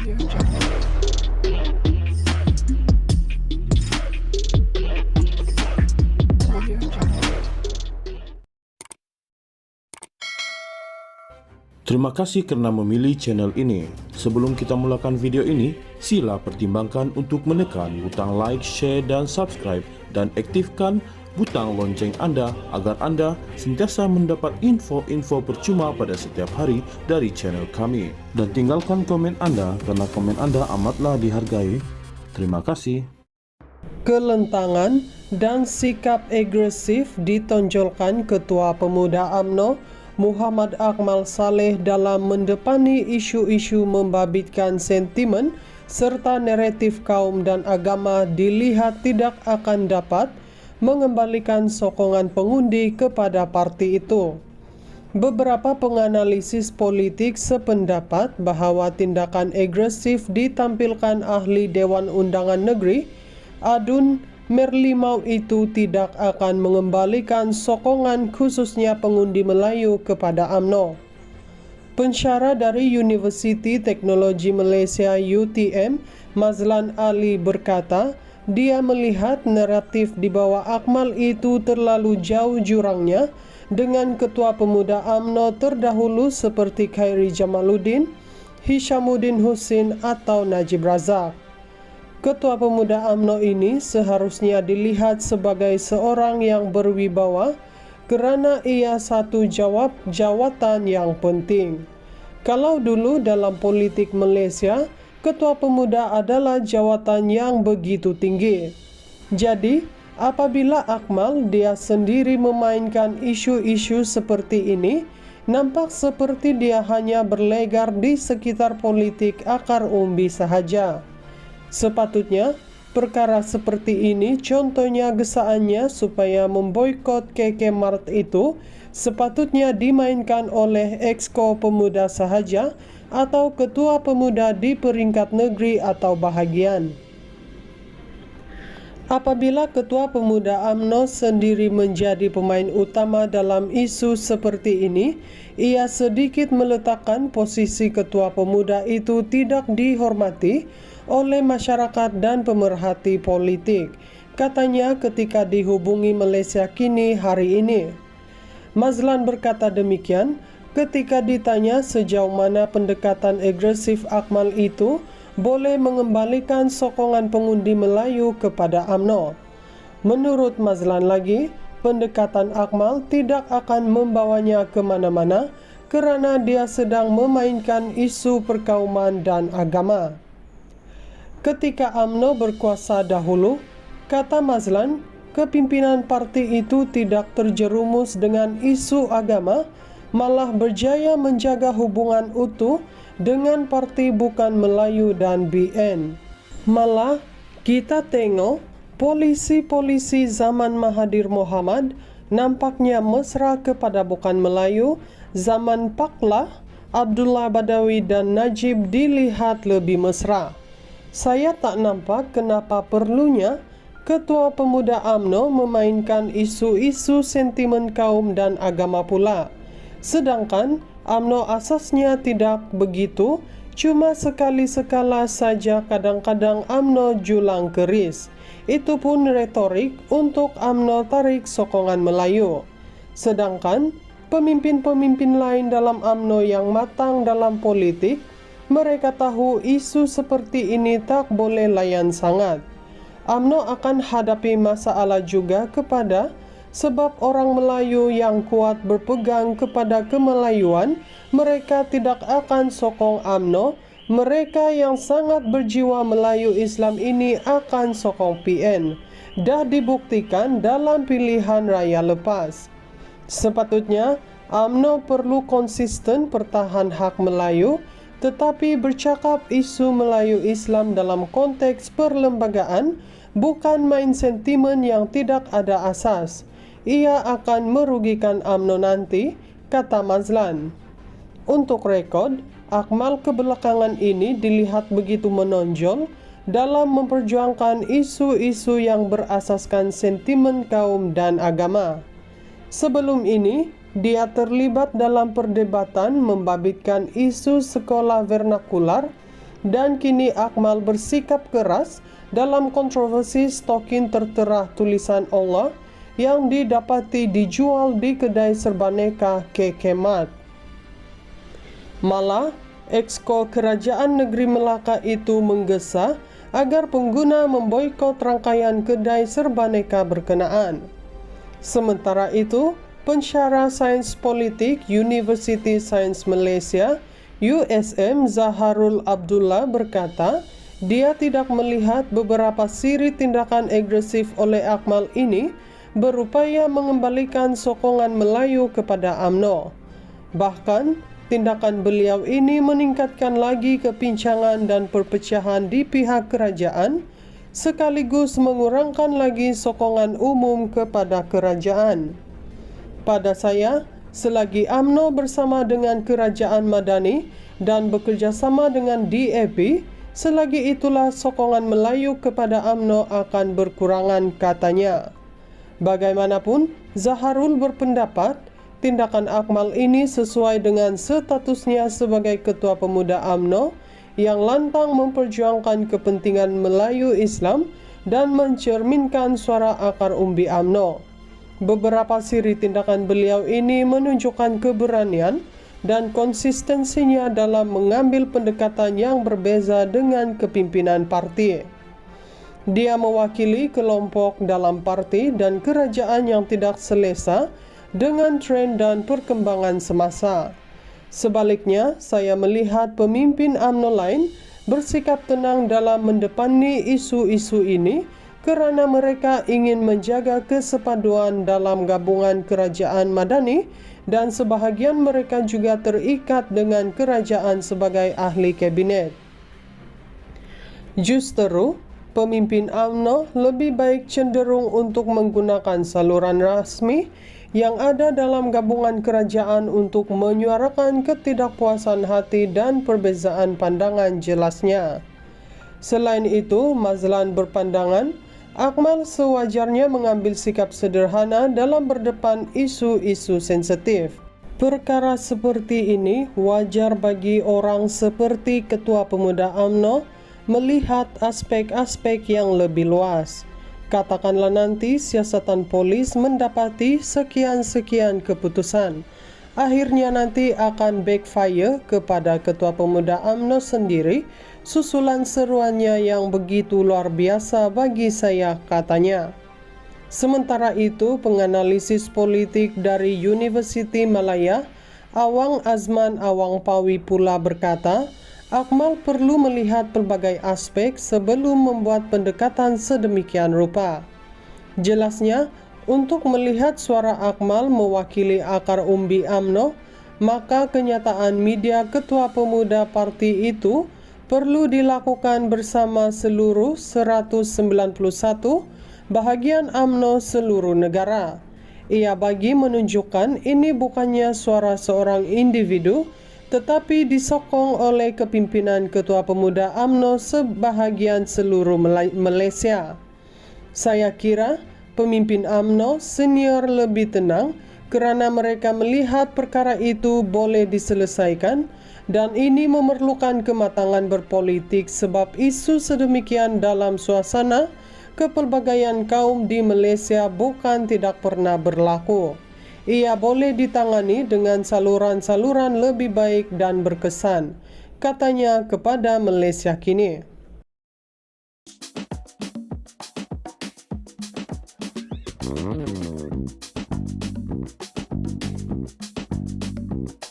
Terima kasih karena memilih channel ini. Sebelum kita mulakan video ini, sila pertimbangkan untuk menekan butang like, share, dan subscribe, dan aktifkan butang lonceng Anda agar Anda sentiasa mendapat info-info percuma pada setiap hari dari channel kami. Dan tinggalkan komen Anda karena komen Anda amatlah dihargai. Terima kasih. Kelentangan dan sikap agresif ditonjolkan Ketua Pemuda UMNO Muhammad Akmal Saleh dalam mendepani isu-isu membabitkan sentimen serta naratif kaum dan agama dilihat tidak akan dapat mengembalikan sokongan pengundi kepada parti itu. Beberapa penganalisis politik sependapat bahawa tindakan agresif ditampilkan ahli Dewan Undangan Negeri Adun Merlimau itu tidak akan mengembalikan sokongan khususnya pengundi Melayu kepada UMNO. Pensyarah dari Universiti Teknologi Malaysia UTM, Mazlan Ali berkata, dia melihat naratif di bawah Akmal itu terlalu jauh jurangnya dengan Ketua Pemuda UMNO terdahulu seperti Khairi Jamaluddin, Hishamuddin Husin atau Najib Razak. Ketua Pemuda UMNO ini seharusnya dilihat sebagai seorang yang berwibawa kerana ia satu jawatan yang penting. Kalau dulu dalam politik Malaysia, Ketua Pemuda adalah jawatan yang begitu tinggi. Jadi, apabila Akmal dia sendiri memainkan isu-isu seperti ini, nampak seperti dia hanya berlegar di sekitar politik akar umbi sahaja. Sepatutnya, perkara seperti ini contohnya gesaannya supaya memboikot KK Mart itu sepatutnya dimainkan oleh Exco Pemuda sahaja atau Ketua Pemuda di peringkat negeri atau bahagian. Apabila Ketua Pemuda UMNO sendiri menjadi pemain utama dalam isu seperti ini, ia sedikit meletakkan posisi Ketua Pemuda itu tidak dihormati oleh masyarakat dan pemerhati politik, katanya ketika dihubungi Malaysia Kini hari ini. Mazlan berkata demikian ketika ditanya sejauh mana pendekatan agresif Akmal itu boleh mengembalikan sokongan pengundi Melayu kepada UMNO. Menurut Mazlan lagi, pendekatan Akmal tidak akan membawanya ke mana-mana kerana dia sedang memainkan isu perkauman dan agama. Ketika UMNO berkuasa dahulu, kata Mazlan, kepimpinan parti itu tidak terjerumus dengan isu agama, malah berjaya menjaga hubungan utuh dengan parti bukan Melayu dan BN. Malah, kita tengok polisi-polisi zaman Mahathir Mohamad nampaknya mesra kepada bukan Melayu, zaman Paklah, Abdullah Badawi dan Najib dilihat lebih mesra. Saya tak nampak kenapa perlunya Ketua Pemuda UMNO memainkan isu-isu sentimen kaum dan agama pula. Sedangkan UMNO asasnya tidak begitu, cuma sekali-sekala saja kadang-kadang UMNO julang keris. Itu pun retorik untuk UMNO tarik sokongan Melayu. Sedangkan pemimpin-pemimpin lain dalam UMNO yang matang dalam politik, mereka tahu isu seperti ini tak boleh layan sangat. UMNO akan hadapi masalah juga kepada sebab orang Melayu yang kuat berpegang kepada kemelayuan, mereka tidak akan sokong UMNO. Mereka yang sangat berjiwa Melayu Islam ini akan sokong PN. Dah dibuktikan dalam pilihan raya lepas. Sepatutnya, UMNO perlu konsisten pertahan hak Melayu, tetapi bercakap isu Melayu Islam dalam konteks perlembagaan bukan main sentimen yang tidak ada asas. Ia akan merugikan UMNO nanti, kata Mazlan. Untuk rekod, Akmal kebelakangan ini dilihat begitu menonjol dalam memperjuangkan isu-isu yang berasaskan sentimen kaum dan agama. Sebelum ini, dia terlibat dalam perdebatan membabitkan isu sekolah vernakular dan kini Akmal bersikap keras dalam kontroversi stokin tertera tulisan Allah yang didapati dijual di kedai serbaneka Kekemat. Malah, Exco Kerajaan Negeri Melaka itu menggesa agar pengguna memboikot rangkaian kedai serbaneka berkenaan. Sementara itu, pensyarah sains politik University Sains Malaysia USM Zaharul Abdullah berkata, dia tidak melihat beberapa siri tindakan agresif oleh Akmal ini berupaya mengembalikan sokongan Melayu kepada UMNO. Bahkan, tindakan beliau ini meningkatkan lagi kepincangan dan perpecahan di pihak kerajaan, sekaligus mengurangkan lagi sokongan umum kepada kerajaan. Pada saya, selagi UMNO bersama dengan kerajaan Madani dan bekerjasama dengan DAP, selagi itulah sokongan Melayu kepada UMNO akan berkurangan, katanya. Bagaimanapun, Zaharul berpendapat tindakan Akmal ini sesuai dengan statusnya sebagai Ketua Pemuda UMNO yang lantang memperjuangkan kepentingan Melayu Islam dan mencerminkan suara akar umbi UMNO. Beberapa siri tindakan beliau ini menunjukkan keberanian dan konsistensinya dalam mengambil pendekatan yang berbeza dengan kepimpinan parti. Dia mewakili kelompok dalam parti dan kerajaan yang tidak selesa dengan tren dan perkembangan semasa. Sebaliknya, saya melihat pemimpin UMNO lain bersikap tenang dalam mendepani isu-isu ini kerana mereka ingin menjaga kesepaduan dalam gabungan kerajaan Madani dan sebahagian mereka juga terikat dengan kerajaan sebagai ahli kabinet. Justeru, pemimpin UMNO lebih baik cenderung untuk menggunakan saluran rasmi yang ada dalam gabungan kerajaan untuk menyuarakan ketidakpuasan hati dan perbezaan pandangan jelasnya. Selain itu, Mazlan berpandangan Akmal sewajarnya mengambil sikap sederhana dalam berdepan isu-isu sensitif. Perkara seperti ini wajar bagi orang seperti Ketua Pemuda UMNO melihat aspek-aspek yang lebih luas. Katakanlah nanti siasatan polis mendapati sekian-sekian keputusan. Akhirnya nanti akan backfire kepada Ketua Pemuda UMNO sendiri, susulan seruannya yang begitu luar biasa bagi saya, katanya. Sementara itu, penganalisis politik dari University Malaya, Awang Azman Awang Pawi pula berkata, Akmal perlu melihat pelbagai aspek sebelum membuat pendekatan sedemikian rupa. Jelasnya, untuk melihat suara Akmal mewakili akar umbi UMNO, maka kenyataan media Ketua Pemuda parti itu perlu dilakukan bersama seluruh 191 bahagian UMNO seluruh negara. Ia bagi menunjukkan ini bukannya suara seorang individu, tetapi disokong oleh kepimpinan Ketua Pemuda UMNO sebahagian seluruh Malaysia. Saya kira pemimpin UMNO senior lebih tenang kerana mereka melihat perkara itu boleh diselesaikan dan ini memerlukan kematangan berpolitik sebab isu sedemikian dalam suasana kepelbagaian kaum di Malaysia bukan tidak pernah berlaku. Ia boleh ditangani dengan saluran-saluran lebih baik dan berkesan, katanya kepada Malaysia Kini.